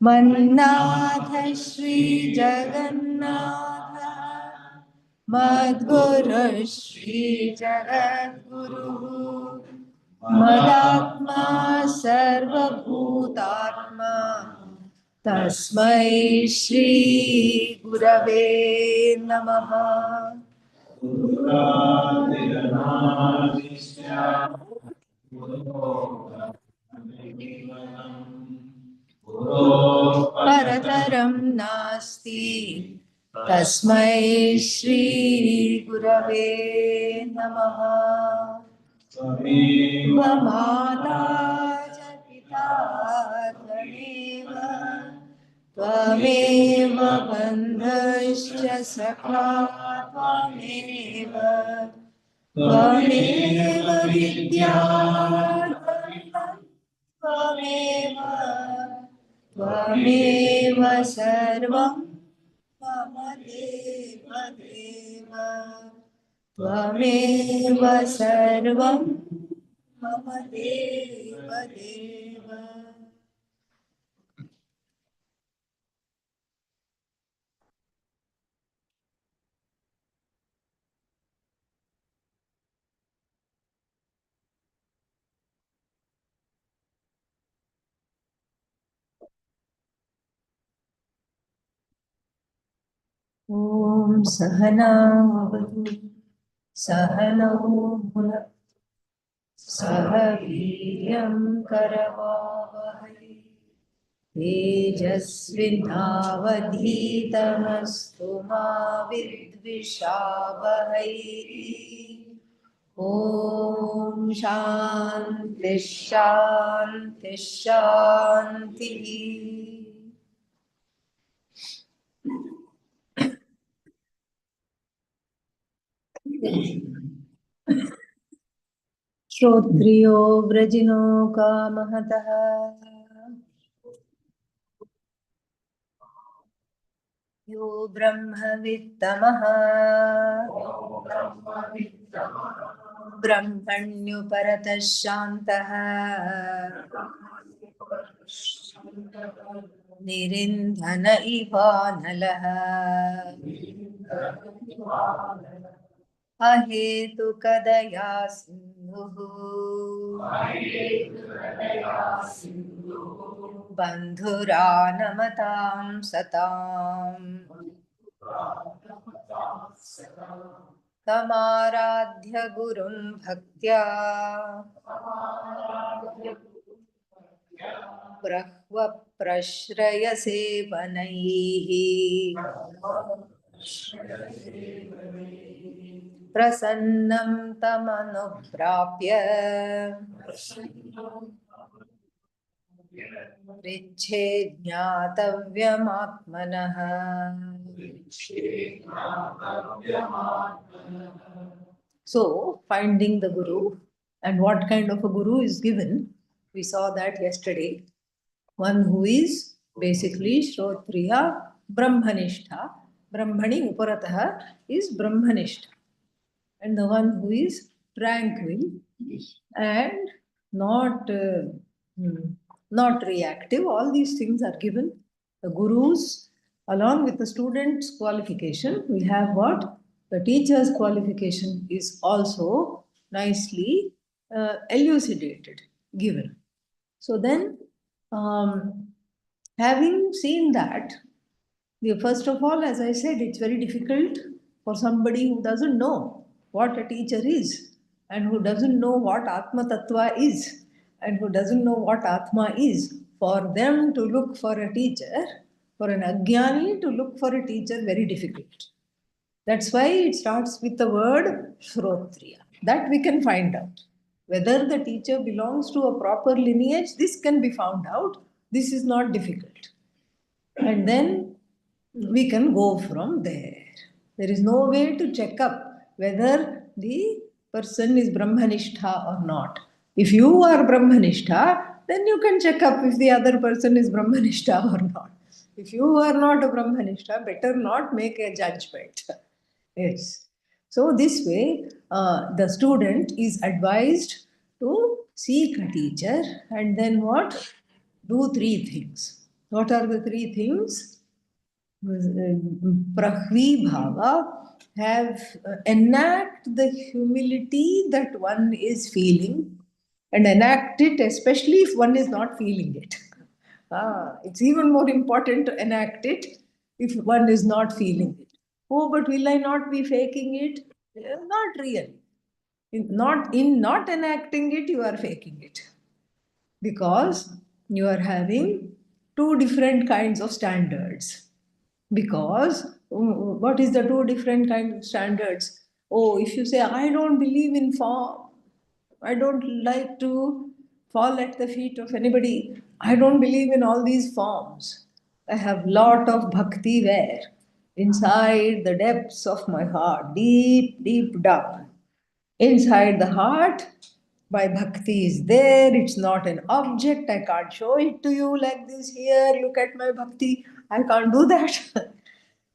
मन्नाथ श्री जगन्नाथ मद्गुरु श्री जगद्गुरुः मदात्मा सर्वभूतात्मा तस्मै श्री गुरवे नमः। परतरं नास्ति तस्मै श्री गुरवे नमः। त्वमेव माता च पिता त्वमेव त्वमेव बन्धुश्च सखा त्वमेव त्वमेव विद्या त्वमेव त्वमेव सर्वं मम देव देव त्वमेव सर्वं मम देव देव। ॐ सहना भवतु सहनौ भुनक्तु सह वीर्यं करवावहै तेजस्विनावधीतमस्तु मा विद्विषावहै। ॐ शान्ति शान्ति शान्तिः। श्रोत्रियो व्रजिनो कामहतः यो ब्रह्मवित्तमः ब्रह्मण्युपरतः शान्तः निरिन्धन इवानलः अहेतुकदया सिन्धुः बन्धुरानमतां सताम् तमाराध्य गुरुं भक्त्या ब्रह्म प्रश्रयसे वनैः प्रसन्नं तमनुप्राप्य पृच्छे ज्ञातव्यमात्मनः। So, finding the guru and what kind of a guru is given, we saw that yesterday. One who is basically Shrotriya Brahmanishtha, Brahmani Uparataha is Brahmanishtha, and the one who is tranquil and not not reactive. All these things are given. The gurus, along with the student's qualification, we have what? The teacher's qualification is also nicely elucidated, given. So then, having seen that, first of all, as I said, it's very difficult for somebody who doesn't know what a teacher is and who doesn't know what Atma Tattva is and who doesn't know what Atma is, for them to look for a teacher, for an Ajnani to look for a teacher, very difficult. That's why it starts with the word Shrotriya. That we can find out. Whether the teacher belongs to a proper lineage, this can be found out. This is not difficult. And then we can go from there. There is no way to check up whether the person is Brahmanishtha or not. If you are Brahmanishtha, then you can check up if the other person is Brahmanishtha or not. If you are not a Brahmanishtha, better not make a judgment. Yes. So this way, the student is advised to seek a teacher and then what? Do three things. What are the three things? Prahvi Bhava, have enact the humility that one is feeling and enact it, especially if one is not feeling it. It's even more important to enact it if one is not feeling it. Oh, but will I not be faking it? Not really. In not enacting it, you are faking it because you are having two different kinds of standards. Because what is the two different kinds of standards? Oh, if you say, I don't believe in form, I don't like to fall at the feet of anybody, I don't believe in all these forms. I have lot of bhakti where? Inside the depths of my heart, deep, deep down. Inside the heart, my bhakti is there. It's not an object. I can't show it to you like this. Here, look at my bhakti. I can't do that.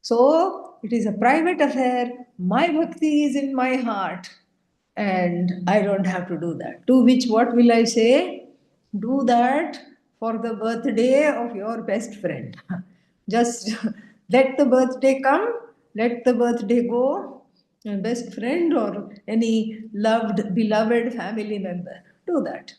So, it is a private affair. My bhakti is in my heart. And I don't have to do that. To which, what will I say? Do that for the birthday of your best friend. Just let the birthday come, let the birthday go. Your best friend or any loved, beloved family member, do that.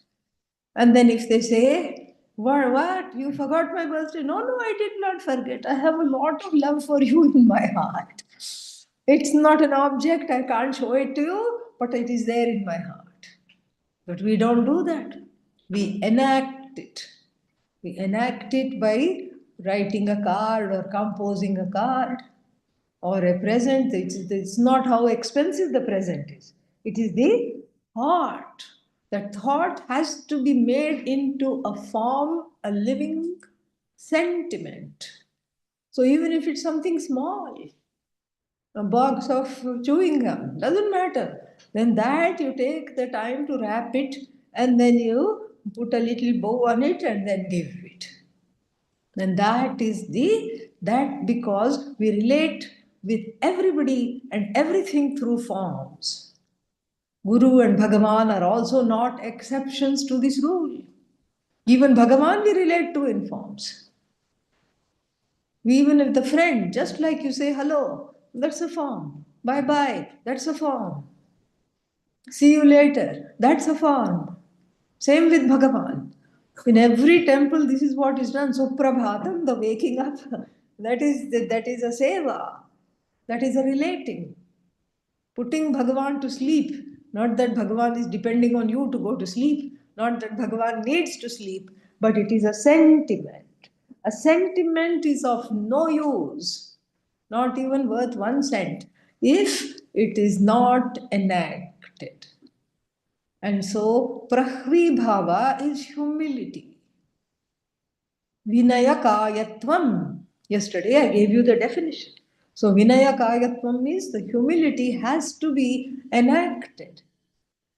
And then if they say, what? You forgot my birthday? No, no, I did not forget. I have a lot of love for you in my heart. It's not an object, I can't show it to you, but it is there in my heart. But we don't do that. We enact it. We enact it by writing a card or composing a card or a present. It's not how expensive the present is. It is the thought. That thought has to be made into a form, a living sentiment. So even if it's something small, a box of chewing gum, doesn't matter. Then that you take the time to wrap it and then you put a little bow on it and then give it. And that because we relate with everybody and everything through forms. Guru and Bhagavan are also not exceptions to this rule. Even Bhagavan we relate to in forms. Even if the friend, just like you say hello, that's a form. Bye bye, that's a form. See you later, that's a form. Same with Bhagavan. In every temple, this is what is done. Suprabhatam, the waking up, that is a seva, that is a relating. Putting Bhagavan to sleep, not that Bhagavan is depending on you to go to sleep, not that Bhagavan needs to sleep, but it is a sentiment. A sentiment is of no use, not even worth 1 cent, if it is not enacted. And so, Prahvi Bhava is humility. Vinayakayatvam. Yesterday I gave you the definition. So, Vinayakayatvam means the humility has to be enacted.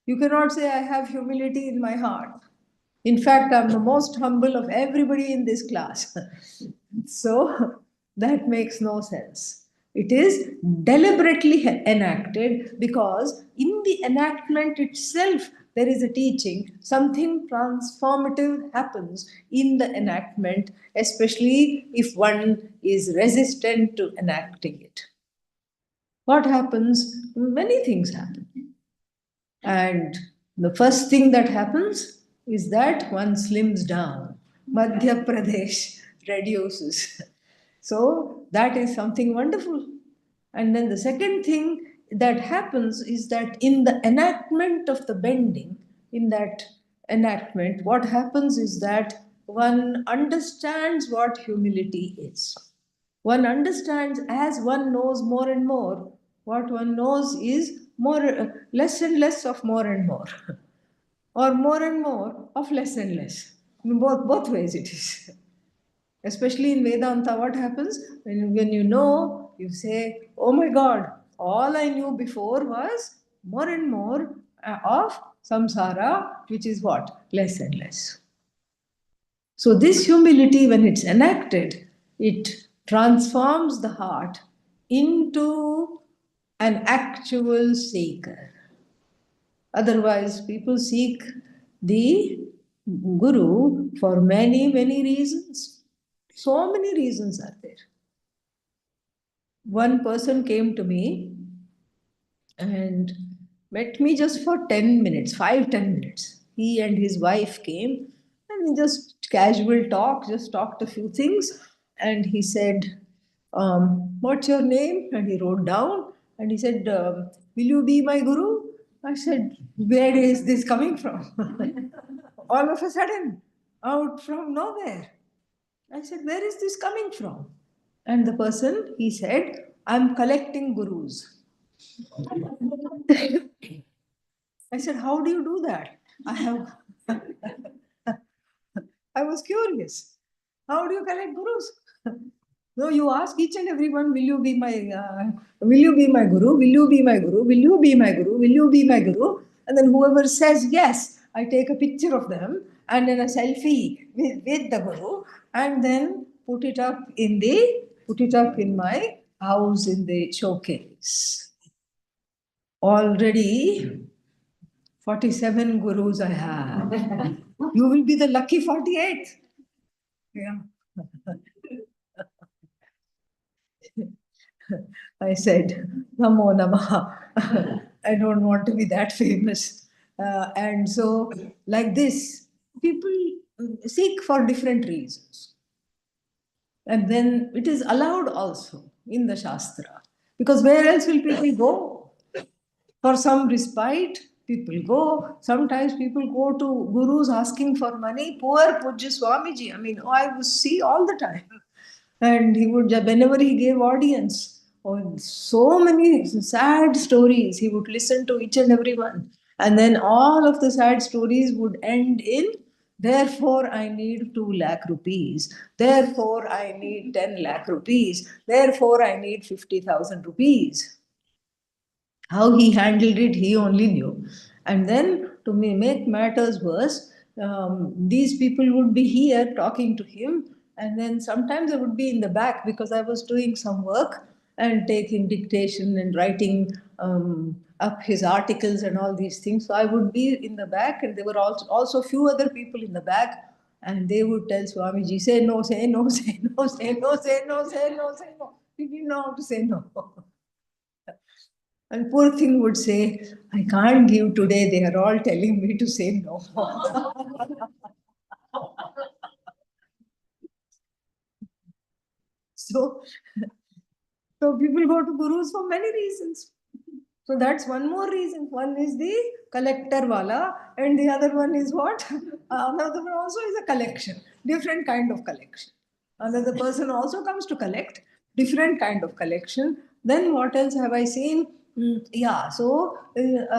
You cannot say, I have humility in my heart. In fact, I'm the most humble of everybody in this class. So, that makes no sense. It is deliberately enacted because in the enactment itself, there is a teaching. Something transformative happens in the enactment, especially if one is resistant to enacting it. What happens? Many things happen. And the first thing that happens is that one slims down. Madhya Pradesh reduces. So that is something wonderful. And then the second thing that happens is that in the enactment of the bending, in that enactment, what happens is that one understands what humility is. One understands as one knows more and more, what one knows is less and less of more and more, or more and more of less and less. Both ways it is. Especially in Vedanta, what happens? When you know, you say, oh my God, all I knew before was more and more of samsara, which is what? Less and less. So, this humility, when it's enacted, it transforms the heart into an actual seeker. Otherwise, people seek the Guru for many, many reasons. So many reasons are there. One person came to me and met me just for 10 minutes, 5, 10 minutes. He and his wife came and just casual talk, just talked a few things. And he said, what's your name? And he wrote down and he said, will you be my guru? I said, where is this coming from? All of a sudden, out from nowhere. I said, where is this coming from? And the person, he said, I'm collecting gurus. I said, how do you do that? I have, I was curious. How do you collect gurus? No, you ask each and everyone, will you be my guru? Will you be my guru? Will you be my guru? Will you be my guru? And then whoever says yes, I take a picture of them and then a selfie with the guru and then put it up in my house in the showcase. Already 47 gurus I have. You will be the lucky 48th. Yeah. I said, Namo Namaha. I don't want to be that famous. And so, like this, people seek for different reasons. And then it is allowed also in the Shastra. Because where else will people go? For some respite, people go. Sometimes people go to gurus asking for money. Poor Pujya Swamiji. I mean, I would see all the time. And he would, whenever he gave audience, so many sad stories, he would listen to each and every one. And then all of the sad stories would end in, therefore I need 2 lakh rupees. Therefore I need 10 lakh rupees. Therefore I need 50,000 rupees. How he handled it, he only knew. And then, to make matters worse, these people would be here talking to him, and then sometimes I would be in the back because I was doing some work and taking dictation and writing up his articles and all these things. So I would be in the back, and there were also few other people in the back, and they would tell Swamiji, say no, say no, say no, say no, say no, say no, say no. He didn't know how to say no. And poor thing would say, I can't give today, they are all telling me to say no. so, so people go to gurus for many reasons. So that's one more reason. One is the collector wala, and the other one is what? Another one also is a collection, different kind of collection. Another person also comes to collect, different kind of collection. Then what else have I seen? Yeah, so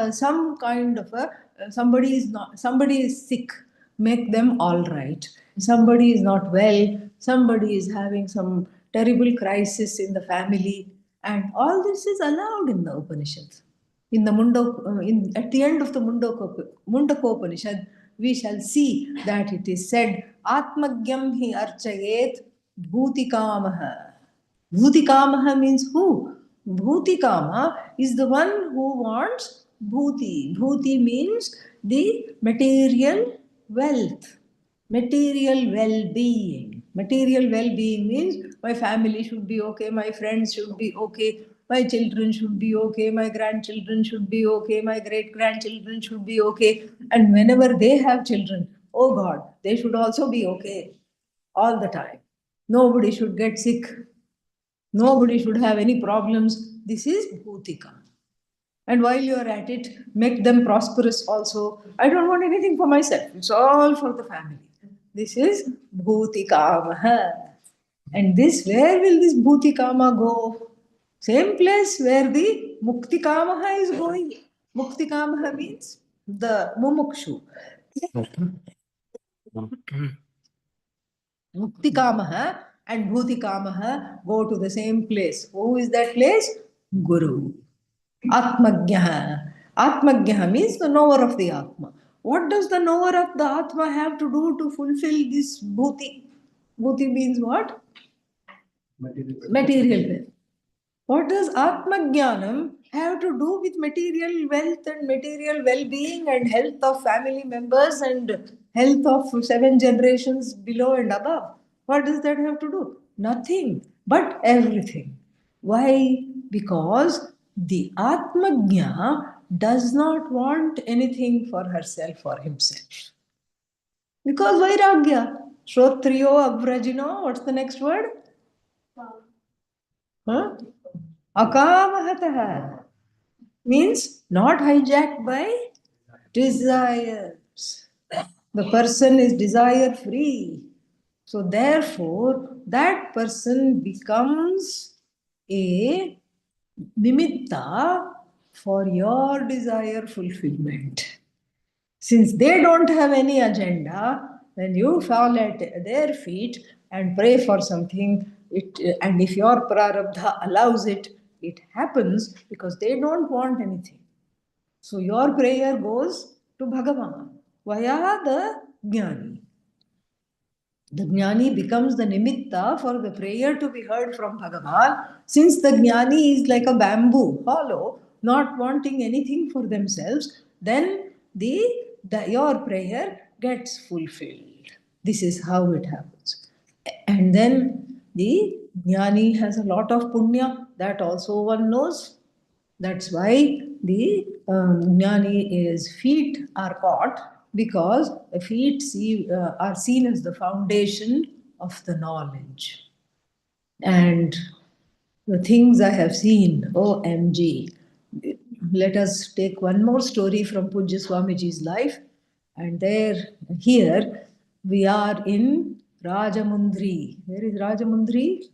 some kind of a somebody is sick, make them all right. Somebody is not well, somebody is having some terrible crisis in the family, and all this is allowed in the Upanishads. In the at the end of the Mundakopanishad, we shall see that it is said, Atmagyam hi archayet bhutikamaha. Bhutikamaha means who? Bhutikama is the one who wants bhuti. Bhuti means the material wealth, material well-being. Material well-being means my family should be okay, my friends should be okay, my children should be okay, my grandchildren should be okay, my great-grandchildren should be okay. And whenever they have children, oh God, they should also be okay all the time. Nobody should get sick. Nobody should have any problems. This is Bhutika. And while you are at it, make them prosperous also. I don't want anything for myself. It's all for the family. This is Bhutikamaha. And this, where will this Bhutikama go? Same place where the Muktikamaha is going. Muktikamaha means the Mumukshu. Muktikamaha and Bhutikamaha go to the same place. Who is that place? Guru. Atmagyaha. Atmagyaha means the knower of the Atma. What does the knower of the Atma have to do to fulfill this bhuti? Bhuti means what? Material wealth. What does Atmagyanam have to do with material wealth and material well-being and health of family members and health of 7 generations below and above? What does that have to do? Nothing, but everything. Why? Because the Atmajna does not want anything for herself or himself. Because Vairagya. Shrotriyo Avrajino, what's the next word? Huh? Akamahatah means not hijacked by desires. The person is desire free. So, therefore, that person becomes a nimitta for your desire fulfillment. Since they don't have any agenda, when you fall at their feet and pray for something, and if your prarabdha allows it, it happens because they don't want anything. So your prayer goes to Bhagavan via the Jnani. The Jnani becomes the nimitta for the prayer to be heard from Bhagavan. Since the Jnani is like a bamboo, hollow, not wanting anything for themselves, then your prayer gets fulfilled. This is how it happens. And then the Jnani has a lot of punya, that also one knows. That's why the Jnani's feet are caught, because the feet are seen as the foundation of the knowledge. And the things I have seen, OMG. Let us take one more story from Pujya Swamiji's life. And here, we are in Rajamundri. Where is Rajamundri?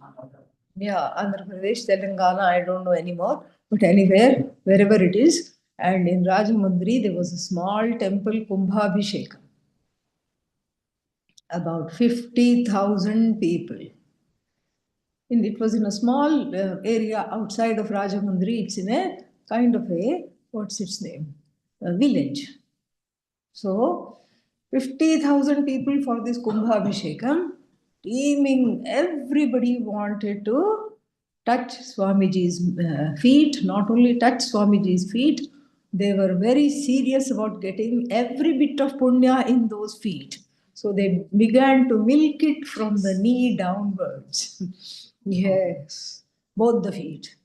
Yeah, Andhra Pradesh, Telangana, I don't know anymore, but anywhere, wherever it is. And in Rajamundri, there was a small temple, Kumbhabhishekam. About 50,000 people. It was in a small area outside of Rajamundri. It's in a kind of what's its name? A village. So, 50,000 people for this Kumbhabhishekam, teeming, everybody wanted to touch Swamiji's feet, not only touch Swamiji's feet, they were very serious about getting every bit of punya in those feet. So they began to milk it from the knee downwards. Yes, both the feet.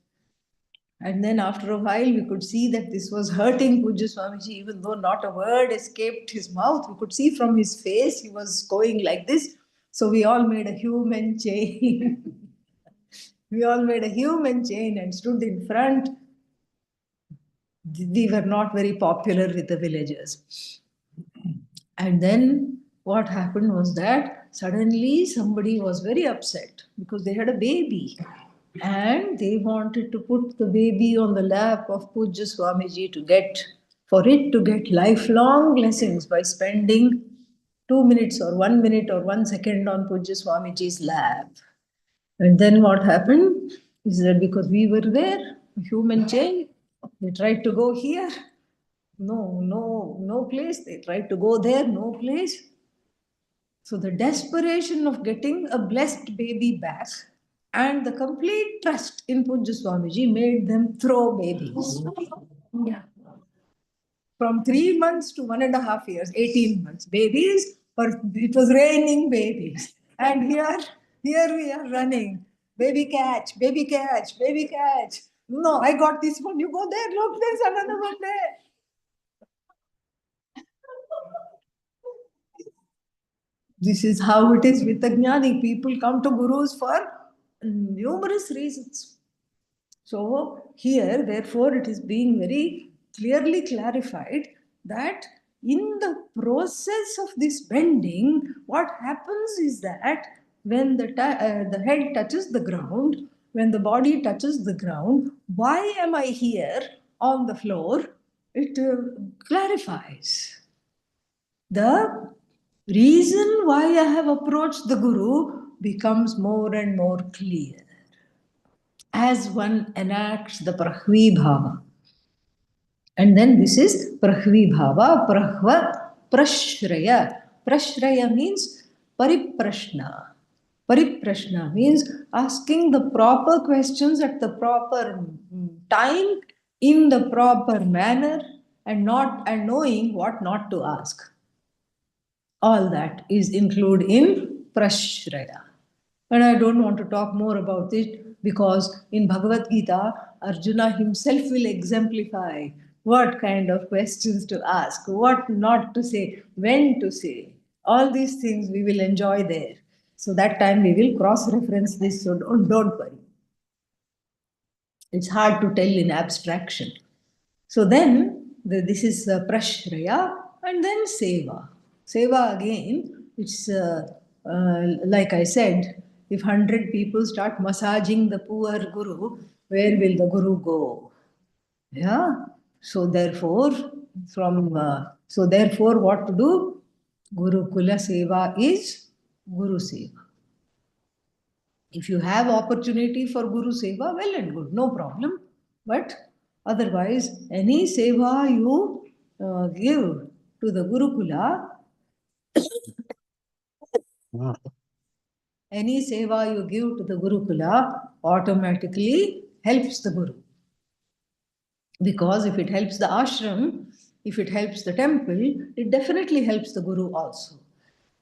And then after a while, we could see that this was hurting Pujya Swamiji, even though not a word escaped his mouth. We could see from his face he was going like this. So we all made a human chain. We all made a human chain and stood in front. We were not very popular with the villagers. And then what happened was that suddenly somebody was very upset because they had a baby. And they wanted to put the baby on the lap of Pujya Swamiji for it to get lifelong blessings by spending 2 minutes or 1 minute or 1 second on Pujya Swamiji's lap. And then what happened is that because we were there, human chain, they tried to go here, no place. They tried to go there, no place. So the desperation of getting a blessed baby back and the complete trust in Pujya Swamiji made them throw babies. Yeah. From 3 months to 1.5 years, 18 months, babies, but it was raining babies. And here we are running. Baby catch, baby catch, baby catch. No, I got this one. You go there, look, there's another one there. This is how it is with the Jnani. People come to gurus for numerous reasons. So, here, therefore, it is being very clearly clarified that in the process of this bending, what happens is that when the head touches the ground, when the body touches the ground, why am I here on the floor? It clarifies. The reason why I have approached the Guru becomes more and more clear as one enacts the Prahvi Bhava. And then this is Prahvi Bhava, Prahva, Prashraya. Prashraya means Pariprashna. Pariprashna means asking the proper questions at the proper time, in the proper manner, and knowing what not to ask. All that is included in Prashraya. And I don't want to talk more about it because in Bhagavad Gita, Arjuna himself will exemplify what kind of questions to ask, what not to say, when to say. All these things we will enjoy there. So that time we will cross reference this, so don't worry. It's hard to tell in abstraction. So then, this is prashraya and then seva. Seva again, it's like I said, if 100 people start massaging the poor guru, where will the guru go? Yeah. So therefore, what to do? Gurukula seva is Guru seva. If you have opportunity for Guru Seva, well and good, no problem. But otherwise, any Seva you give to the Gurukula, any Seva you give to the Gurukula automatically helps the Guru. Because if it helps the ashram, if it helps the temple, it definitely helps the Guru also.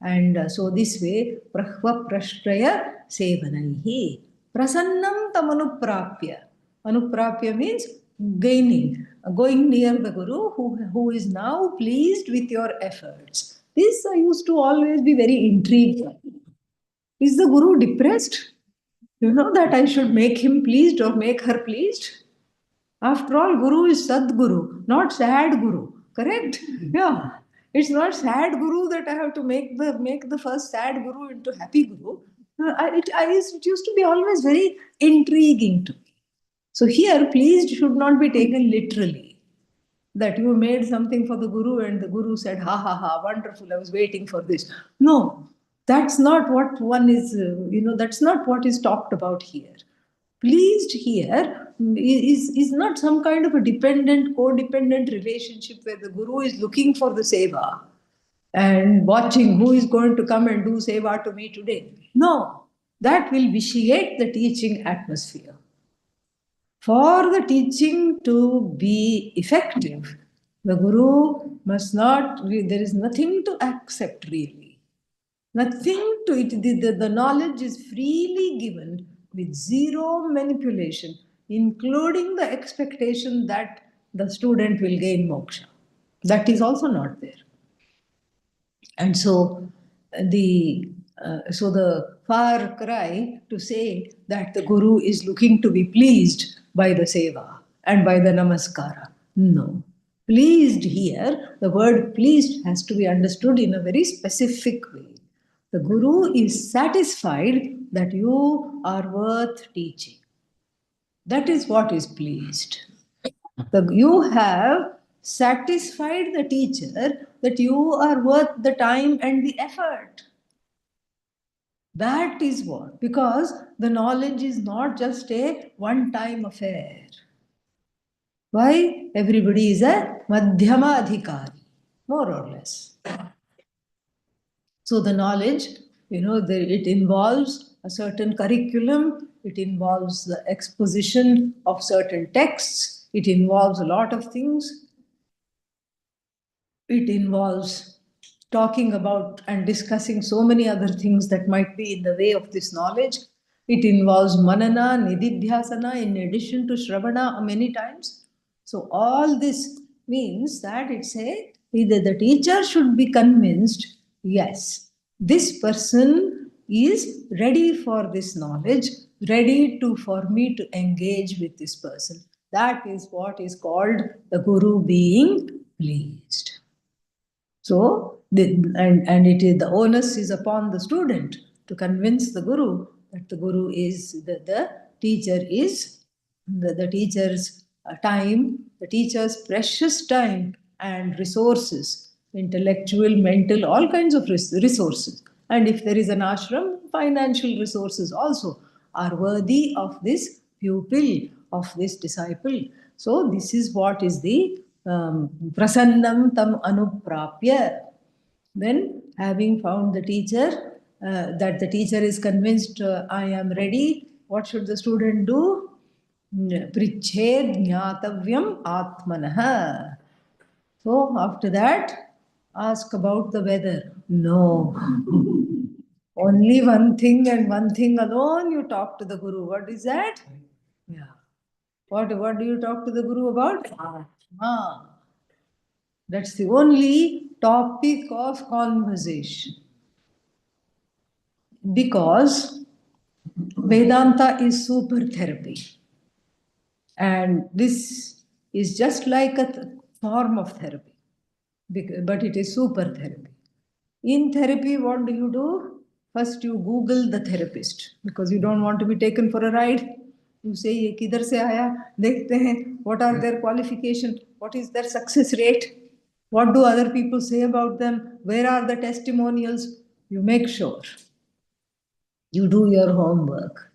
And so this way, prahva prashraya sevanaihi prasannam tamanuprapya. Anuprapya means gaining, going near the Guru who is now pleased with your efforts. This I used to always be very intrigued. Is the Guru depressed? You know that I should make him pleased or make her pleased? After all, Guru is Sadguru, not sad Guru. Correct? Yeah. It's not sad Guru that I have to make the first sad Guru into happy Guru. It used to be always very intriguing to me. So here, pleased should not be taken literally. That you made something for the Guru and the Guru said, ha ha ha, wonderful, I was waiting for this. No, that's not what one is, that's not what is talked about here. Pleased here is not some kind of a dependent, codependent relationship where the Guru is looking for the seva and watching who is going to come and do seva to me today. No, that will vitiate the teaching atmosphere. For the teaching to be effective, the Guru must not, there is nothing to accept really. Nothing to it. The knowledge is freely given with zero manipulation, including the expectation that the student will gain moksha. That is also not there. And so the far cry to say that the Guru is looking to be pleased by the seva and by the namaskara. No. Pleased here, the word pleased has to be understood in a very specific way. The Guru is satisfied that you are worth teaching. That is what is pleased. You have satisfied the teacher that you are worth the time and the effort. That is what, because the knowledge is not just a one-time affair. Why? Everybody is a madhyama adhikari, more or less. So the knowledge, it involves a certain curriculum, it involves the exposition of certain texts, it involves a lot of things. It involves talking about and discussing so many other things that might be in the way of this knowledge. It involves manana, nididhyasana, in addition to shravana many times. So all this means that either the teacher should be convinced, yes, this person is ready for this knowledge, ready for me to engage with this person. That is what is called the Guru being pleased. So, the onus is upon the student to convince the Guru that the Guru is, the teacher is, the teacher's time, the teacher's precious time and resources, intellectual, mental, all kinds of resources. And if there is an ashram, financial resources also are worthy of this pupil, of this disciple. So, this is what is the prasannam tam anuprapya. Then, having found the teacher, that the teacher is convinced, I am ready, what should the student do? Priched jnatavyam atmanaha. So, after that, ask about the weather. No. Only one thing and one thing alone you talk to the Guru. What is that? Yeah. What do you talk to the Guru about? Ah. That's the only topic of conversation. Because Vedanta is super therapy. And this is just like a form of therapy, but it is super therapy. In therapy, what do you do? First, you Google the therapist because you don't want to be taken for a ride. You say, ये किधर से आया? देखते हैं. What are their qualifications? What is their success rate? What do other people say about them? Where are the testimonials? You make sure you do your homework.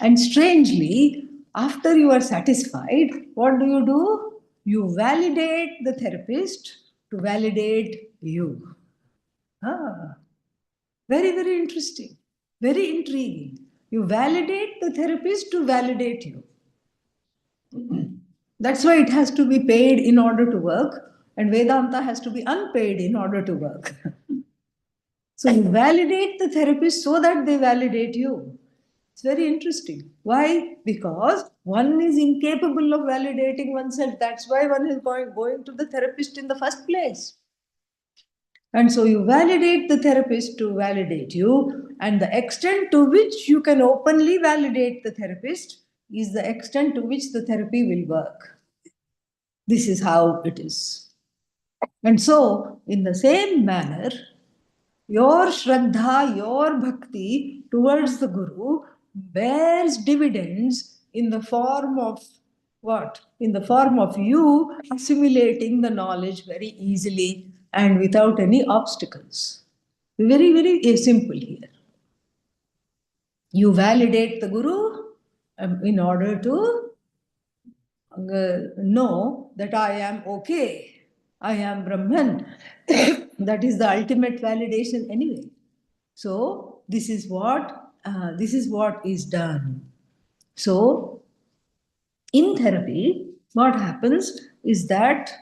And strangely, after you are satisfied, what do? You validate the therapist to validate you. Ah, very, very interesting, very intriguing. You validate the therapist to validate you. That's why it has to be paid in order to work, and Vedanta has to be unpaid in order to work. So you validate the therapist so that they validate you. It's very interesting. Why? Because one is incapable of validating oneself. That's why one is going to the therapist in the first place. And so you validate the therapist to validate you, and the extent to which you can openly validate the therapist is the extent to which the therapy will work. This is how it is. And so, in the same manner, your Shraddha, your Bhakti towards the Guru bears dividends in the form of what? In the form of you assimilating the knowledge very easily and without any obstacles. Very, very simple here. You validate the Guru in order to know that I am okay, I am Brahman. That is the ultimate validation anyway. So this is what is done. So in therapy, what happens is that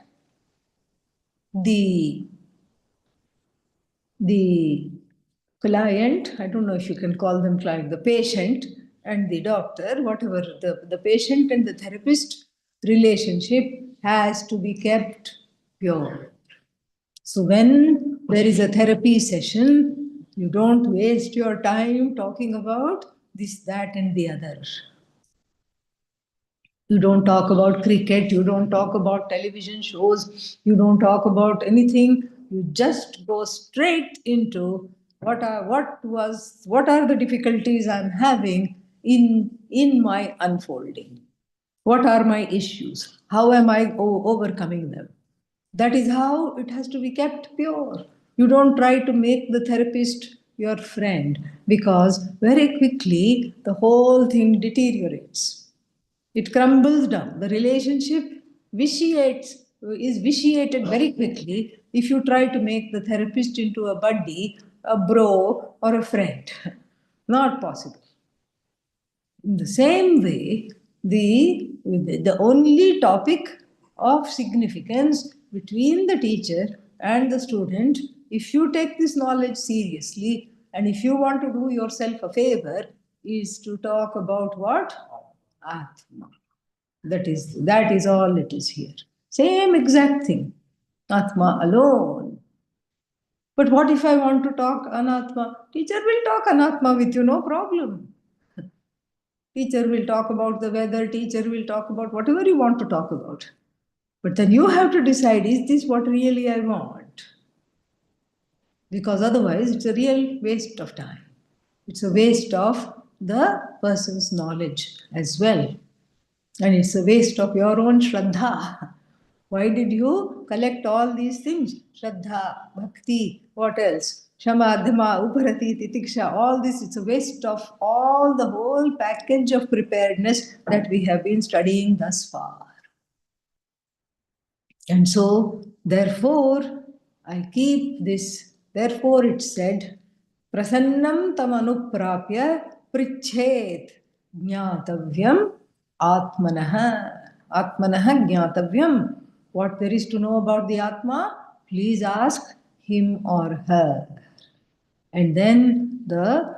the client, I don't know if you can call them client, the patient and the doctor, whatever, the patient and the therapist relationship has to be kept pure. So when there is a therapy session, you don't waste your time talking about this, that, and the other. You don't talk about cricket, you don't talk about television shows, you don't talk about anything. You just go straight into what are the difficulties I'm having in my unfolding. What are my issues? How am I overcoming them? That is how it has to be kept pure. You don't try to make the therapist your friend because very quickly the whole thing deteriorates. It crumbles down. The relationship is vitiated very quickly if you try to make the therapist into a buddy, a bro, or a friend. Not possible. In the same way, the only topic of significance between the teacher and the student, if you take this knowledge seriously and if you want to do yourself a favor, is to talk about what? Atma. That is all it is here. Same exact thing. Atma alone. But what if I want to talk Anatma? Teacher will talk Anatma with you, no problem. Teacher will talk about the weather, teacher will talk about whatever you want to talk about. But then you have to decide, is this what really I want? Because otherwise it's a real waste of time. It's a waste of the person's knowledge as well. And it's a waste of your own Shraddha. Why did you collect all these things? Shraddha, Bhakti, what else? Shama, Dhamma, Uparati, Titiksha, all this, it's a waste of all the whole package of preparedness that we have been studying thus far. And so, therefore, I keep this, therefore it said, Prasannam tamanuprapya prichet jnatavyam atmanaha. Atmanaha jnatavyam. What there is to know about the Atma, please ask him or her. And then the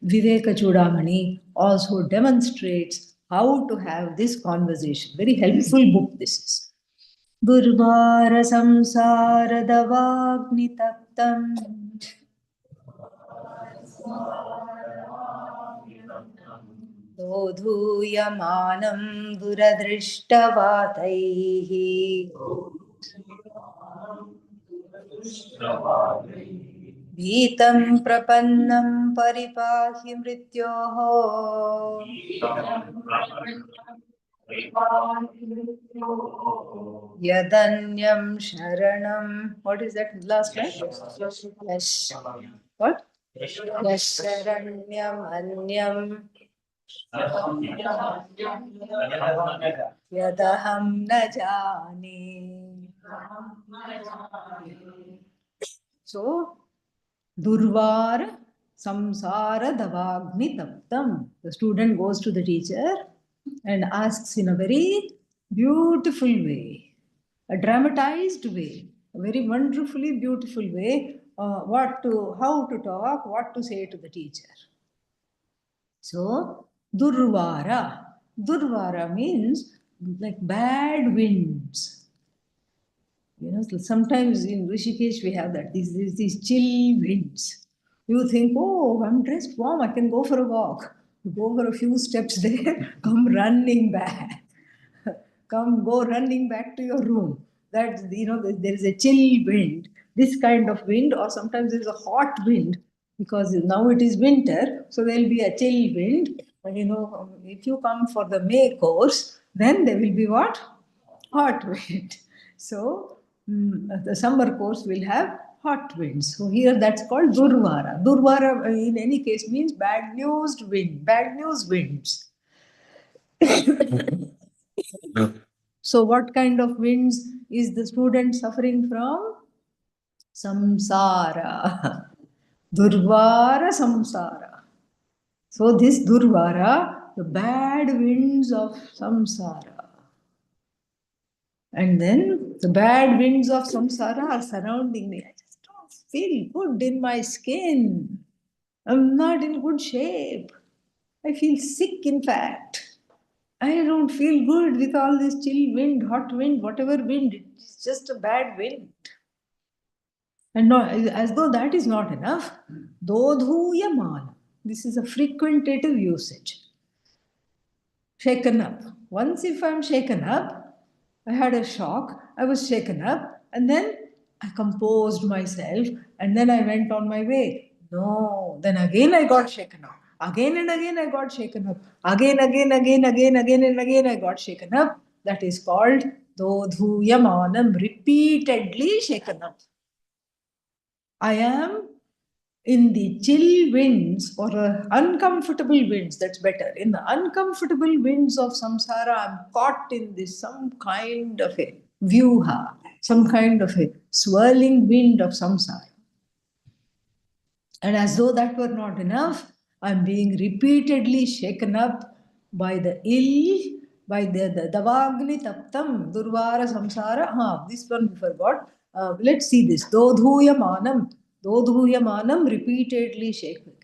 Vivekachudamani also demonstrates how to have this conversation. Very helpful book this is. Durvara samsara davagni taptam दोधूयमानं दुरदृष्टवातैः भीतं प्रपन्नं परिपाहि मृत्योः यदन्यं शरणं. What is that last line? Yes. What? Yasharanyam anyam yadaham na jane. So, Durvara samsara davagni taptam. The student goes to the teacher and asks in a very beautiful way, a dramatized way, a very wonderfully beautiful way, how to talk, what to say to the teacher. So, Durvara. Durvara means like bad winds. You know, sometimes in Rishikesh we have that, these chill winds. You think, oh, I'm dressed warm, I can go for a walk. You go for a few steps there, come running back. Go running back to your room. That's, there is a chill wind, this kind of wind, or sometimes there is a hot wind because now it is winter, so there will be a chill wind. If you come for the May course, then there will be what? Hot wind. So the summer course will have hot winds. So here that's called Durvara. Durvara in any case means bad news wind, bad news winds. So what kind of winds is the student suffering from? Samsara. Durvara samsara. So this Durvara, the bad winds of samsara. And then the bad winds of samsara are surrounding me. I just don't feel good in my skin. I'm not in good shape. I feel sick, in fact. I don't feel good with all this chill wind, hot wind, whatever wind. It's just a bad wind. And not, as though that is not enough. Dodhuyamana. This is a frequentative usage. Shaken up. Once if I'm shaken up, I had a shock, I was shaken up, and then I composed myself, and then I went on my way. No, then again I got shaken up. Again and again I got shaken up. Again, again, and again I got shaken up. That is called Dodhuyamanam, repeatedly shaken up. I am in the chill winds or uncomfortable winds, that's better. In the uncomfortable winds of samsara, I'm caught in this some kind of a vyuha, some kind of a swirling wind of samsara. And as though that were not enough, I'm being repeatedly shaken up by the ill, by the Davagni Taptam, Durvara Samsara. This one we forgot. Let's see this. Dodhuyamanam. Dodhuyamanam, repeatedly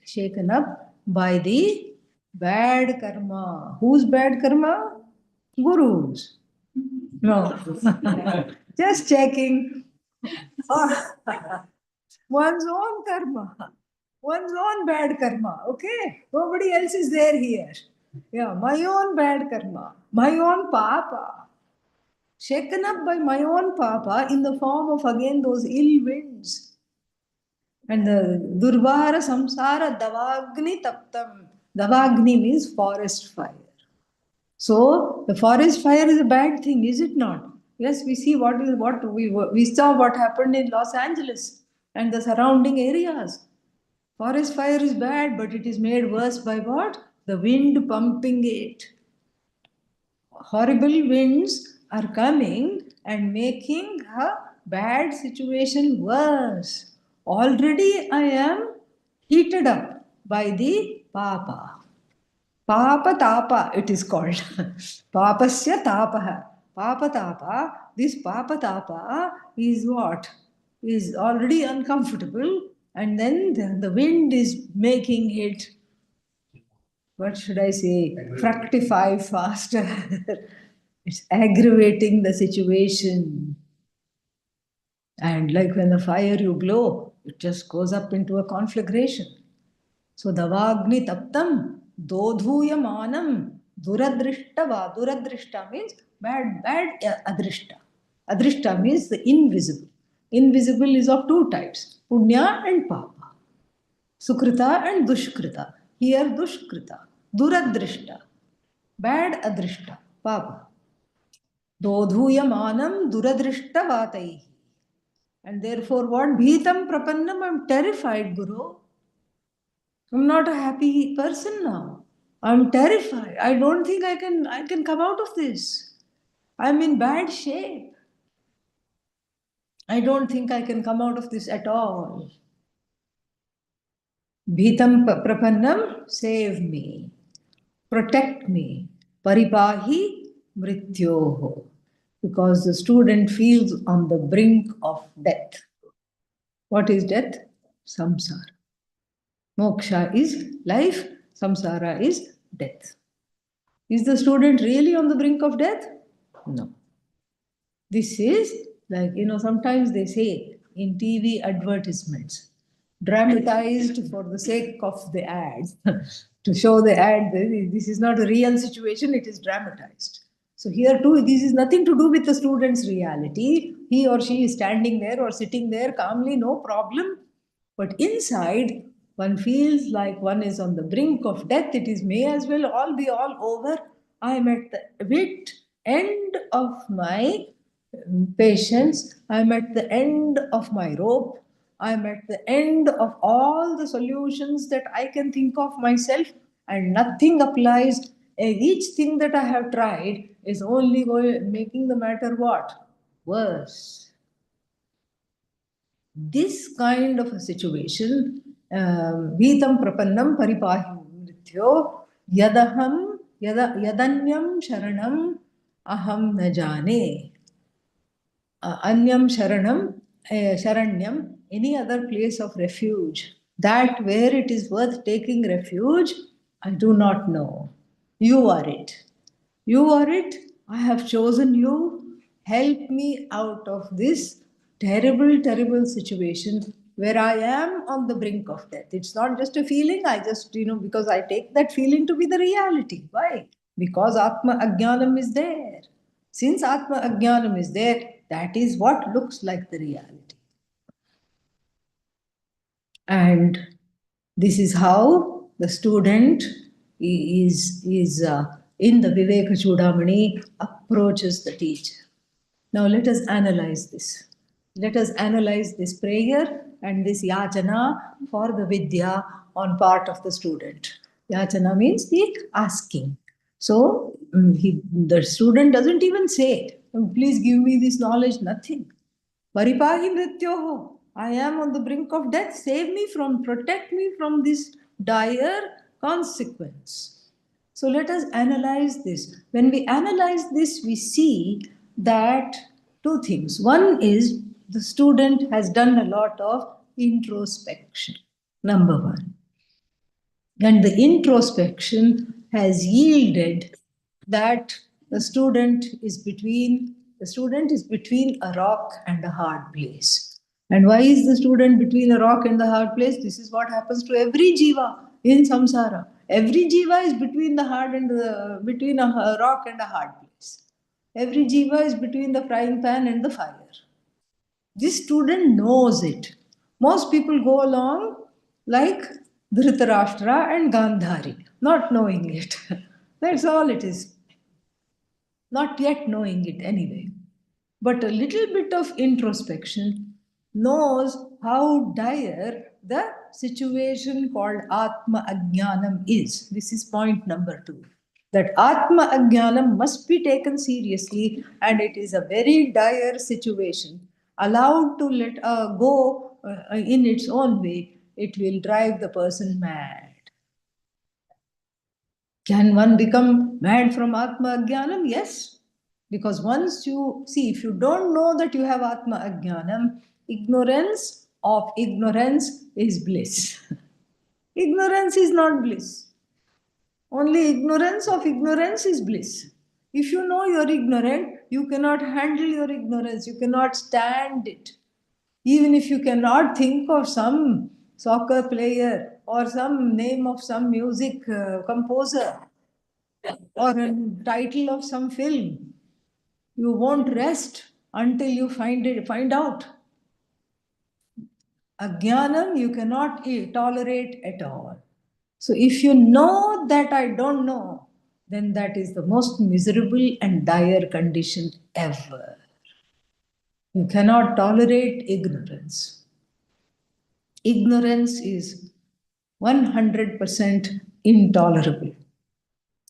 shaken up by the bad karma. Whose bad karma? Guru's. No. Just checking. One's own karma, one's own bad karma, okay? Nobody else is there here. Yeah, my own bad karma, my own papa, shaken up by my own papa in the form of again those ill winds. And the Durvara Samsara Davagni Taptam. Davagni means forest fire. So the forest fire is a bad thing, is it not? Yes, we see what we saw what happened in Los Angeles and the surrounding areas. Forest fire is bad, but it is made worse by what? The wind pumping it. Horrible winds are coming and making a bad situation worse. Already I am heated up by the papa. Papa tapa, it is called. Papasya tapaha. Papa tapa, this papa tapa is what? Is already uncomfortable. And then the wind is making it, what should I say, fructify faster. It's aggravating the situation. And like when the fire you blow, it just goes up into a conflagration. So Davagni Taptam Dodhuyamanam Duradrishtava. Duradrishta means bad adrishta. Adrishta means the invisible. Invisible is of two types, Punya and Papa. Sukrita and Dushkrita. Here Dushkrita. Duradrishta. Bad adrishta. Papa. Dodhuyamanam Duradrishtavatai. And therefore, what? Bhitam prapannam, I'm terrified, Guru. I'm not a happy person now. I'm terrified. I don't think I can come out of this. I'm in bad shape. I don't think I can come out of this at all. Bhitam prapannam, save me. Protect me. Paripahi mrityoho. Because the student feels on the brink of death. What is death? Samsara. Moksha is life, samsara is death. Is the student really on the brink of death? No. This is like, sometimes they say in TV advertisements, dramatized for the sake of the ad, to show the ad, this is not a real situation, it is dramatized. So here too, this is nothing to do with the student's reality. He or she is standing there or sitting there calmly, no problem. But inside, one feels like one is on the brink of death. It is may as well all be all over. I am at the bit end of my patience. I am at the end of my rope. I am at the end of all the solutions that I can think of myself, and nothing applies. Each thing that I have tried is only making the matter what? Worse. This kind of a situation, Vitam Prapannam Paripahi Mrityo Yadanyam Sharanam Aham Najane. Anyam Sharanyam, any other place of refuge. That where it is worth taking refuge, I do not know. You are it. You are it. I have chosen you. Help me out of this terrible, terrible situation where I am on the brink of death. It's not just a feeling. I just, because I take that feeling to be the reality. Why? Because Atma Ajnanam is there. Since Atma Ajnanam is there, that is what looks like the reality. And this is how the student is in the Vivekachudamani approaches the teacher. Now let us analyze this. Let us analyze this prayer and this yachana for the vidya on part of the student. Yachana means the asking. So the student doesn't even say, please give me this knowledge, nothing. Paripahi mrityoho. I am on the brink of death. Save me protect me from this dire consequence. So let us analyze this. When we analyze this, we see that two things. One is the student has done a lot of introspection. Number one. And the introspection has yielded that the student is between a rock and a hard place. And why is the student between a rock and the hard place? This is what happens to every jiva in samsara. Every jiva is between between a rock and a hard place. Every jiva is between the frying pan and the fire. This student knows it. Most people go along like Dhritarashtra and Gandhari, not knowing it. That's all it is. Not yet knowing it anyway. But a little bit of introspection knows how dire the situation called Atma Ajnanam is. This is point number 2. That Atma Ajnanam must be taken seriously, and it is a very dire situation. Allowed to let go in its own way, it will drive the person mad. Can one become mad from Atma Ajnanam? Yes. Because once you see, if you don't know that you have Atma Ajnanam, ignorance of ignorance is bliss. Ignorance is not bliss. Only ignorance of ignorance is bliss. If you know you're ignorant, you cannot handle your ignorance, you cannot stand it. Even if you cannot think of some soccer player or some name of some music composer or a title of some film, you won't rest until you find out. Ajnanam you cannot tolerate at all. So if you know that I don't know, then that is the most miserable and dire condition ever. You cannot tolerate ignorance. Ignorance is 100% intolerable.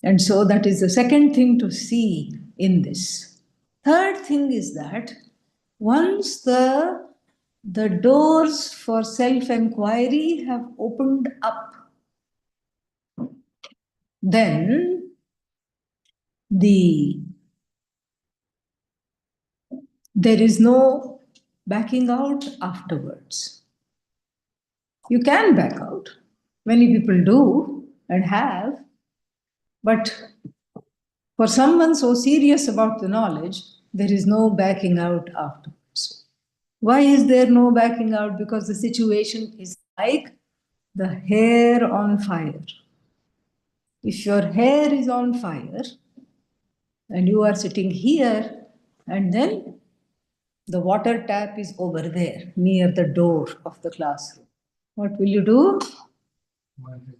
And so that is the second thing to see in this. Third thing is that once the doors for self-enquiry have opened up, then there is no backing out afterwards. You can back out. Many people do and have. But for someone so serious about the knowledge, there is no backing out afterwards. Why is there no backing out? Because the situation is like the hair on fire. If your hair is on fire and you are sitting here and then the water tap is over there near the door of the classroom, what will you do?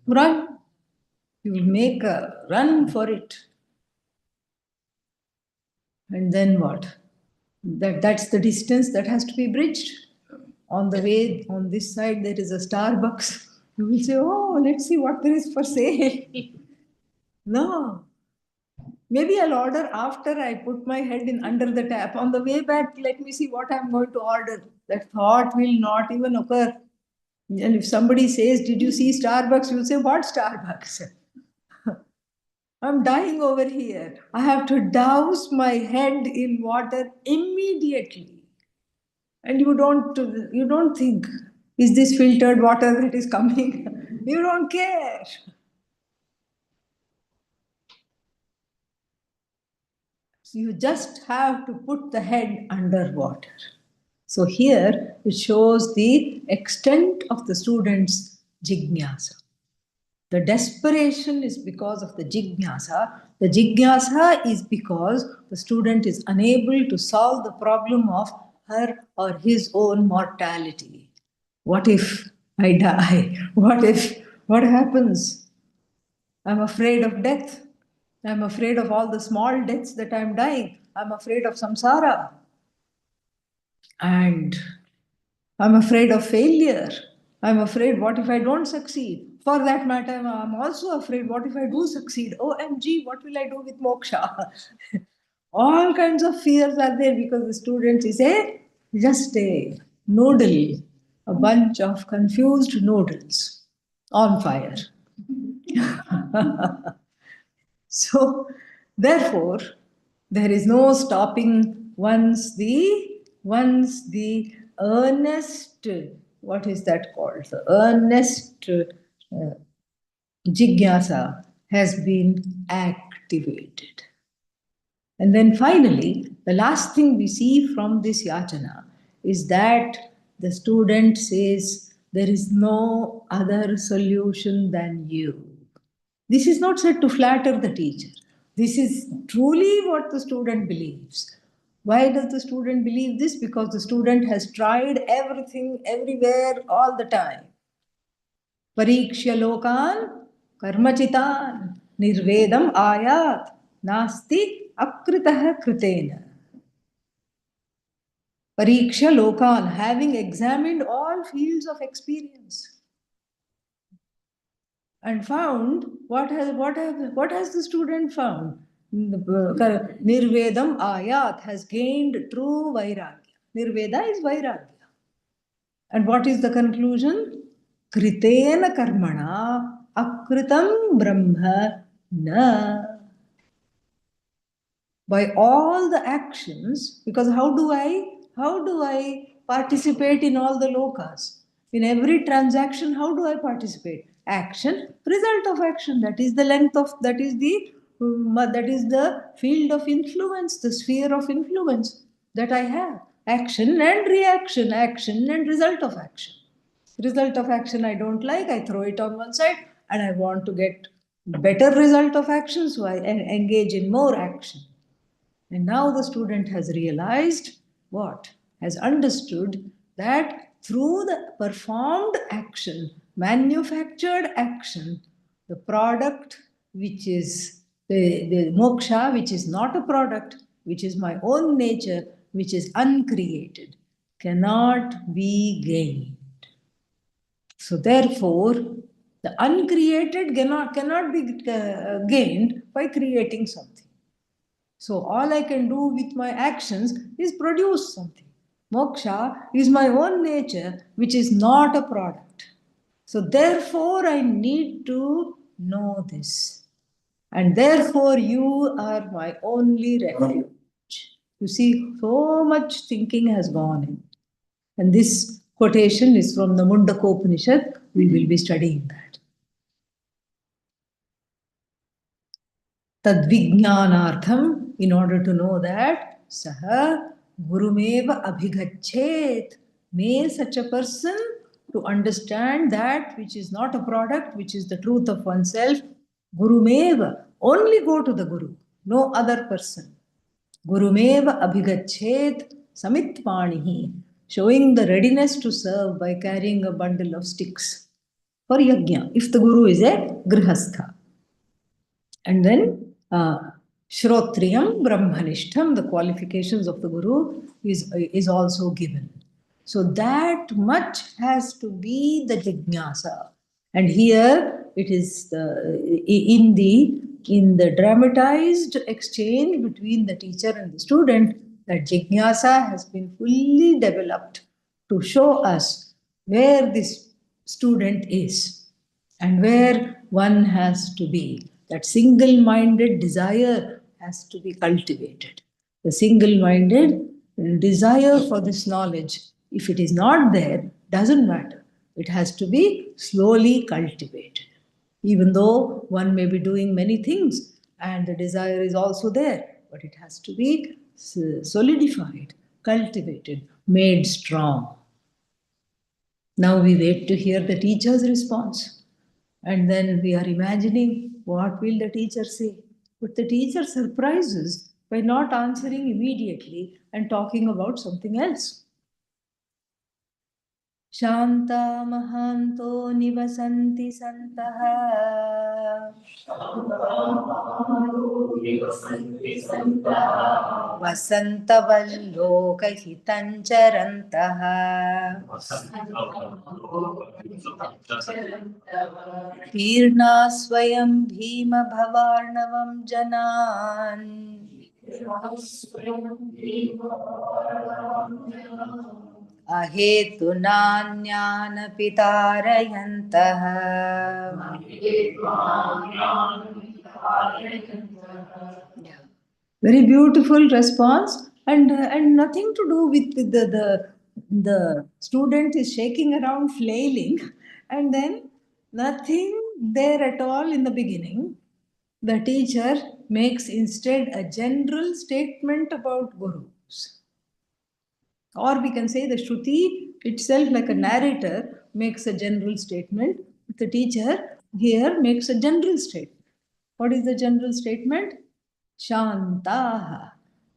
Run. You will make a run for it. And then what? That's the distance that has to be bridged. On the way, on this side, there is a Starbucks. You will say, oh, let's see what there is for sale. No. Maybe I'll order after I put my head in under the tap. On the way back, let me see what I'm going to order. That thought will not even occur. And if somebody says, did you see Starbucks? You'll say, what Starbucks? I'm dying over here. I have to douse my head in water immediately. And you don't think, is this filtered water that is coming? You don't care. So you just have to put the head under water. So here it shows the extent of the student's jignasa. The desperation is because of the jignasa. The jignasa is because the student is unable to solve the problem of her or his own mortality. What if I die? What happens? I'm afraid of death. I'm afraid of all the small deaths that I'm dying. I'm afraid of samsara. And I'm afraid of failure. I'm afraid, what if I don't succeed? For that matter, I'm also afraid, what if I do succeed? OMG, what will I do with moksha? All kinds of fears are there because the student is just a noodle, a bunch of confused noodles on fire. So, therefore, there is no stopping once the earnest, what is that called? The earnest jigyasa has been activated. And then finally, the last thing we see from this yachana is that the student says, there is no other solution than you. This is not said to flatter the teacher. This is truly what the student believes. Why does the student believe this? Because the student has tried everything, everywhere, all the time. Parikshya lokan karmachitan nirvedam ayat nasti akritah kritena. Pariksha lokan, having examined all fields of experience and found, what has the student found? Nirvedam ayat has gained true vairagya. Nirveda is vairagya. And what is the conclusion? Kritena karmana akritam brahma na. By all the actions, because how do I participate in all the lokas. In every transaction, how do I participate? Action, result of action. That is the length of, that is the field of influence, the sphere of influence that I have. Action and reaction, action and result of action. Result of action I don't like, I throw it on one side, and I want to get better result of action, so I engage in more action. And now the student has realized what? Has understood that through the performed action, manufactured action, the product which is the moksha, which is not a product, which is my own nature, which is uncreated, cannot be gained. So therefore, the uncreated cannot be gained by creating something. So all I can do with my actions is produce something. Moksha is my own nature, which is not a product. So therefore, I need to know this. And therefore, you are my only refuge. You see, so much thinking has gone in. And this quotation is from the Mundakopanishad. We will be studying that. Tadvijnanartham, in order to know that, saha gurumeva abhigachet, may such a person to understand that which is not a product, which is the truth of oneself, gurumeva, only go to the guru, no other person. Gurumeva abhigachet samitpanihi, showing the readiness to serve by carrying a bundle of sticks for yajna, if the guru is a grihastha. And then Shrotriyam Brahmanishtam, the qualifications of the Guru, is also given. So that much has to be the jnana. And here it is in the dramatized exchange between the teacher and the student, that jnana has been fully developed to show us where this student is and where one has to be. That single-minded desire has to be cultivated. The single-minded desire for this knowledge, if it is not there, doesn't matter. It has to be slowly cultivated. Even though one may be doing many things and the desire is also there, but it has to be solidified, cultivated, made strong. Now we wait to hear the teacher's response. And then we are imagining what will the teacher say. But the teacher surprises by not answering immediately and talking about something else. Shanta mahanto nivasanti santaha vasantavallokahitancharantaha Pirna swayam bhima bhavarnavam janan ahetunanyanapi tarayantah. Yeah. Very beautiful response, and nothing to do with the student is shaking around flailing, and then nothing there at all in the beginning. The teacher makes instead a general statement about gurus. Or we can say the Shruti itself, like a narrator, makes a general statement. The teacher here makes a general statement. What is the general statement? Shantaha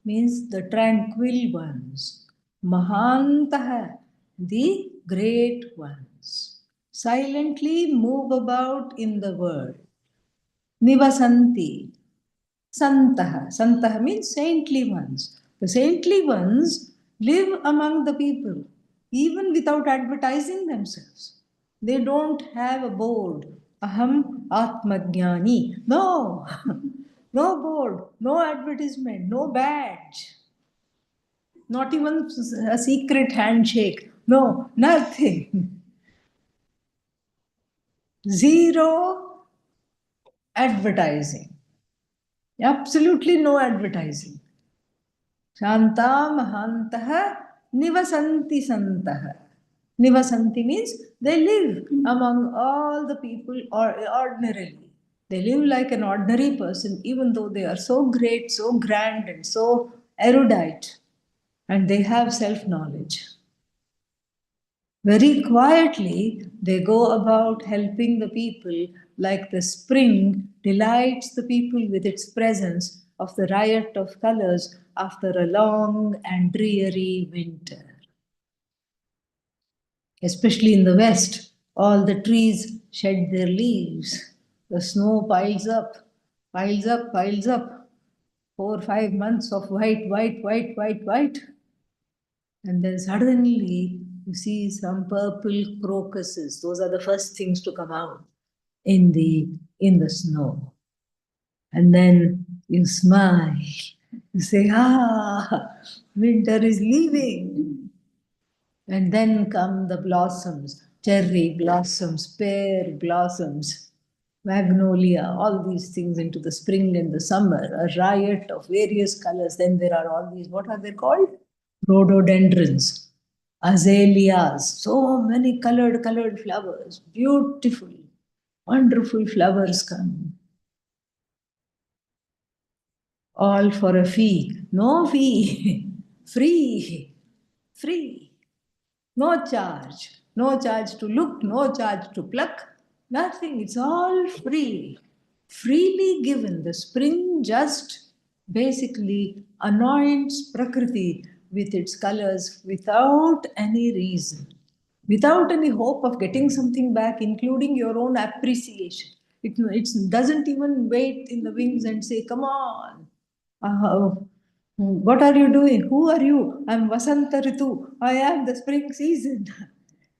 means the tranquil ones. Mahantaha, the great ones. Silently move about in the world. Nivasanti, Santaha. Santaha means saintly ones. The saintly ones live among the people, even without advertising themselves. They don't have a board. Aham Atmajnani. No, no board, no advertisement, no badge, not even a secret handshake. No, nothing. Zero advertising. Absolutely no advertising. Shanta Mahantaha nivasanti santah. Nivasanti means they live among all the people or ordinarily. They live like an ordinary person, even though they are so great, so grand, and so erudite, and they have self knowledge. Very quietly, they go about helping the people like the spring delights the people with its presence of the riot of colors after a long and dreary winter. Especially in the west, all the trees shed their leaves. The snow piles up, piles up, piles up. 4 5 months of white, white, white, white, white. And then suddenly you see some purple crocuses. Those are the first things to come out in the snow. And then you smile. You say, winter is leaving. And then come the blossoms, cherry blossoms, pear blossoms, magnolia, all these things into the spring and the summer, a riot of various colors. Then there are all these, what are they called? Rhododendrons, azaleas, so many colored flowers, beautiful, wonderful flowers come. All for a fee. No fee. Free. Free. No charge. No charge to look, no charge to pluck. Nothing. It's all free. Freely given. The spring just basically anoints Prakriti with its colors without any reason, without any hope of getting something back, including your own appreciation. It doesn't even wait in the wings and say, come on. What are you doing? Who are you? I'm Vasanta Ritu. I am the spring season.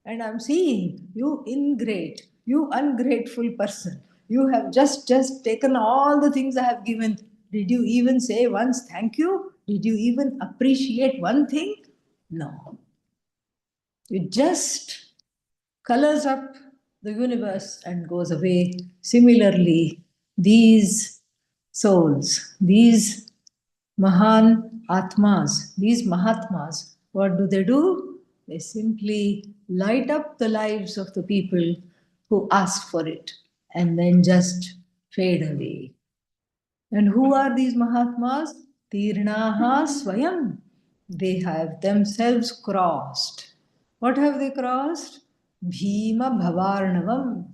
And I'm seeing you ingrate, you ungrateful person. You have just taken all the things I have given. Did you even say once thank you? Did you even appreciate one thing? No. It just colors up the universe and goes away. Similarly, these souls, these Mahan Atmas, these Mahatmas, what do? They simply light up the lives of the people who ask for it and then just fade away. And who are these Mahatmas? Tirnaha Swayam. They have themselves crossed. What have they crossed? Bhima Bhavarnavam,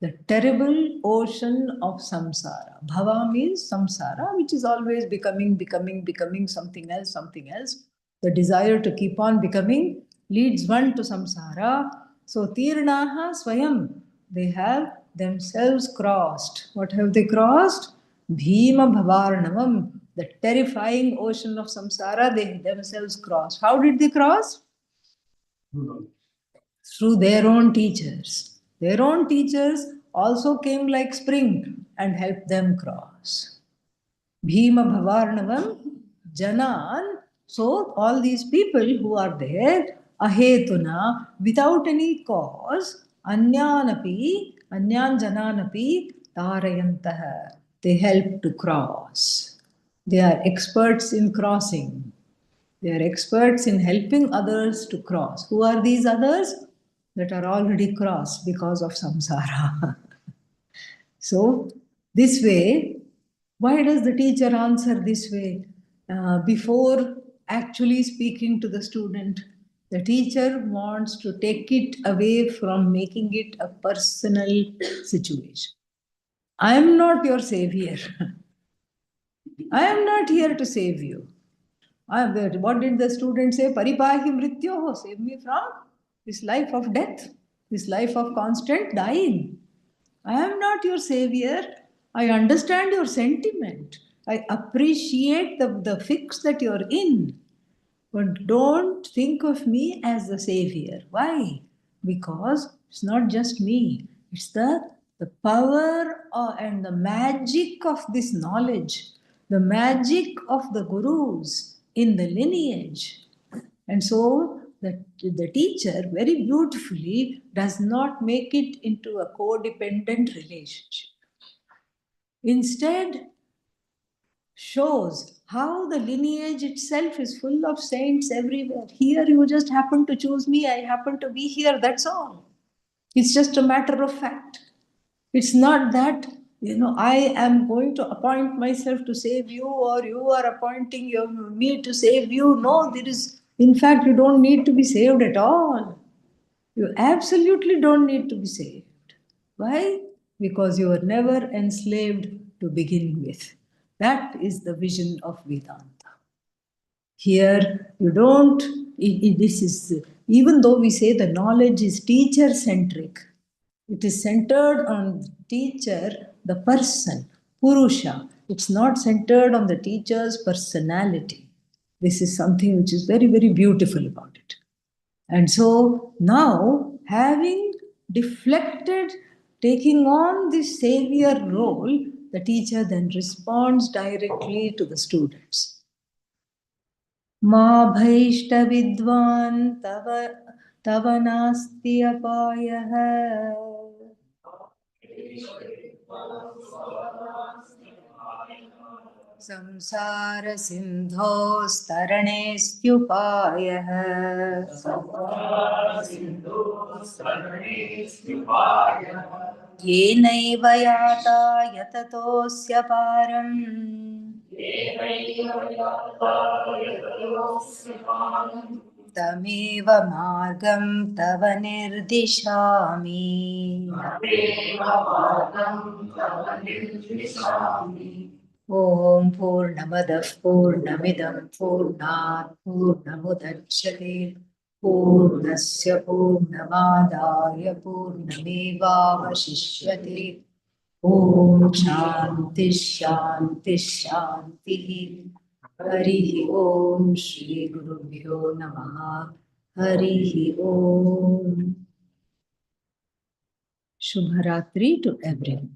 the terrible ocean of samsara. Bhava means samsara, which is always becoming something else, something else. The desire to keep on becoming leads one to samsara. So, Tirnaha Swayam, they have themselves crossed. What have they crossed? Bhima Bhavarnavam, the terrifying ocean of samsara, they themselves crossed. How did they cross? Through their own teachers. Their own teachers also came like spring and helped them cross. Bhima Bhavarnavam, Janan. So, all these people who are there, Ahetuna, without any cause, Anyanapi, Anyan Jananapi, Tarayantaha. They help to cross. They are experts in crossing. They are experts in helping others to cross. Who are these others? That are already crossed because of samsara. So, this way, why does the teacher answer this way? Before actually speaking to the student, the teacher wants to take it away from making it a personal situation. I am not your savior. I am not here to save you. What did the student say? Paripahi mrityoho, save me from this life of death, this life of constant dying. I am not your savior. I understand your sentiment. I appreciate the fix that you're in. But don't think of me as the savior. Why? Because it's not just me. It's the power and the magic of this knowledge, the magic of the gurus in the lineage. And so the teacher very beautifully does not make it into a codependent relationship. Instead, shows how the lineage itself is full of saints everywhere. Here you just happen to choose me, I happen to be here, that's all. It's just a matter of fact. It's not that, I am going to appoint myself to save you or you are appointing me to save you. No, in fact, you don't need to be saved at all. You absolutely don't need to be saved. Why? Because you were never enslaved to begin with. That is the vision of Vedanta. Here, you don't, this is, even though we say the knowledge is teacher centric, it is centered on the teacher, the person, Purusha. It's not centered on the teacher's personality. This is something which is very, very beautiful about it. And so now, having deflected, taking on this savior role, the teacher then responds directly to the students. Ma bhaishta vidvan tava nasti apayah. संसार सिन्धोस्तरणेऽस्त्युपायः येनैव याता यततोऽस्य पारम् तमेव मार्गं तव निर्दिशामि. ॐ पूर्णमदः पूर्णमिदं पूर्णात् पूर्णमुदच्यते पूर्णस्य पूर्णमादाय पूर्णमेवावशिष्यते. ॐ शान्ति शान्ति शान्तिः. हरिः ॐ श्री गुरुभ्यो नमः. हरिः ॐ. Shubharatri to everyone.